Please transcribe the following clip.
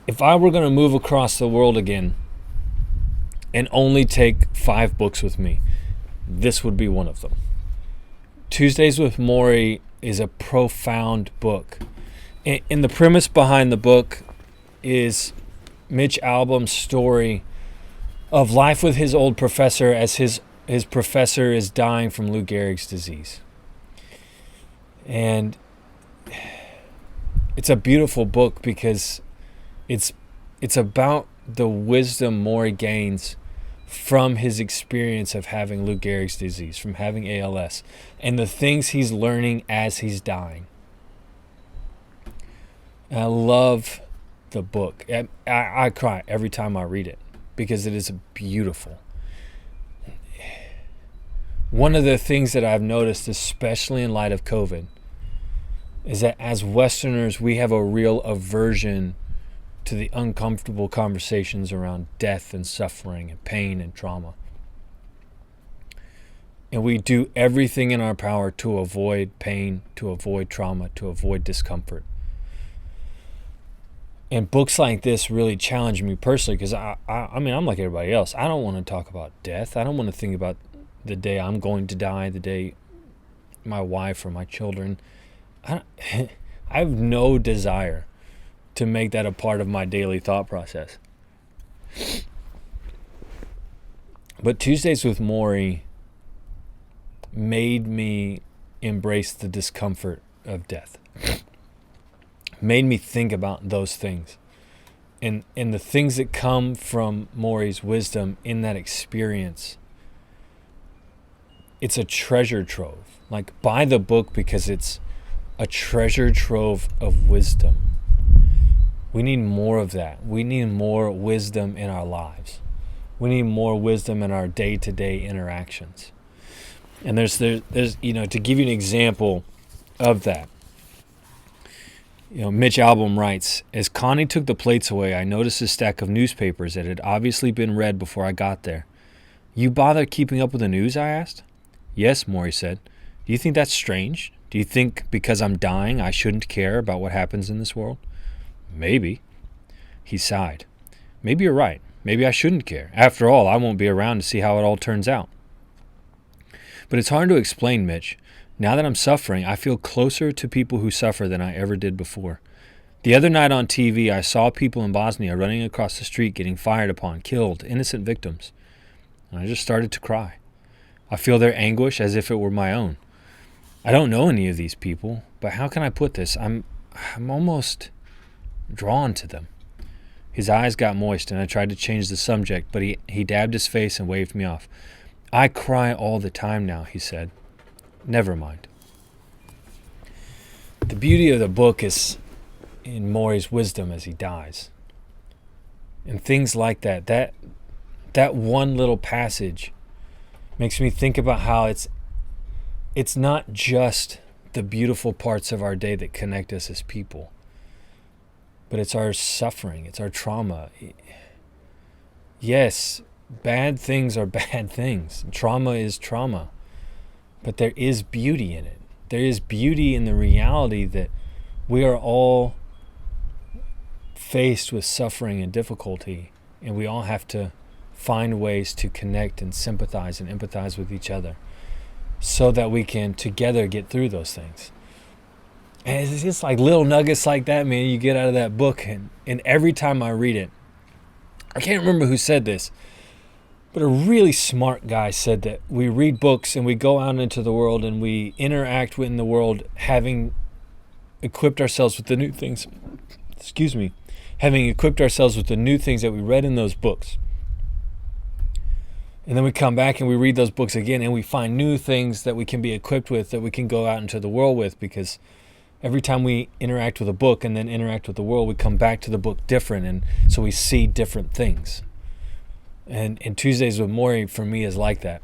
If I were going to move across the world again and only take 5 books with me, this would be one of them. Tuesdays with Morrie is a profound book. And the premise behind the book is Mitch Albom's story of life with his old professor as his professor is dying from Lou Gehrig's disease. And it's a beautiful book because it's about the wisdom Morrie gains from his experience of having Lou Gehrig's disease, from having ALS, and the things he's learning as he's dying. And I love the book. I cry every time I read it because it is beautiful. One of the things that I've noticed, especially in light of COVID, is that as Westerners, we have a real aversion to the uncomfortable conversations around death and suffering and pain and trauma. And we do everything in our power to avoid pain, to avoid trauma, to avoid discomfort. And books like this really challenge me personally because I mean, I'm like everybody else. I don't want to talk about death. I don't want to think about the day I'm going to die, the day my wife or my children. I have no desire to make that a part of my daily thought process. But Tuesdays with Morrie made me embrace the discomfort of death. Made me think about those things. And the things that come from Morrie's wisdom in that experience. It's a treasure trove. Like, buy the book because it's a treasure trove of wisdom. We need more of that. We need more wisdom in our lives. We need more wisdom in our day-to-day interactions. And there's to give you an example of that. Mitch Albom writes, as Connie took the plates away, I noticed a stack of newspapers that had obviously been read before I got there. You bother keeping up with the news, I asked. Yes, Morrie said. Do you think that's strange? Do you think because I'm dying I shouldn't care about what happens in this world? Maybe. He sighed. Maybe you're right. Maybe I shouldn't care. After all, I won't be around to see how it all turns out. But it's hard to explain, Mitch. Now that I'm suffering, I feel closer to people who suffer than I ever did before. The other night on TV, I saw people in Bosnia running across the street getting fired upon, killed, innocent victims. And I just started to cry. I feel their anguish as if it were my own. I don't know any of these people, but how can I put this? I'm almost drawn to them. His eyes got moist, and I tried to change the subject, but he dabbed his face and waved me off. I cry all the time now, he said. Never mind. The beauty of the book is in Morrie's wisdom as he dies. And things like that. That one little passage makes me think about how it's not just the beautiful parts of our day that connect us as people, but it's our suffering, it's our trauma. Yes, bad things are bad things. Trauma is trauma. But there is beauty in it. There is beauty in the reality that we are all faced with suffering and difficulty, and we all have to find ways to connect and sympathize and empathize with each other so that we can together get through those things. And it's just like little nuggets like that, man, you get out of that book. And every time I read it, I can't remember who said this, but a really smart guy said that we read books and we go out into the world and we interact within the world having equipped ourselves with the new things. Having equipped ourselves with the new things that we read in those books. And then we come back and we read those books again and we find new things that we can be equipped with, that we can go out into the world with, because every time we interact with a book and then interact with the world, we come back to the book different, and so we see different things. And Tuesdays with Morrie for me is like that.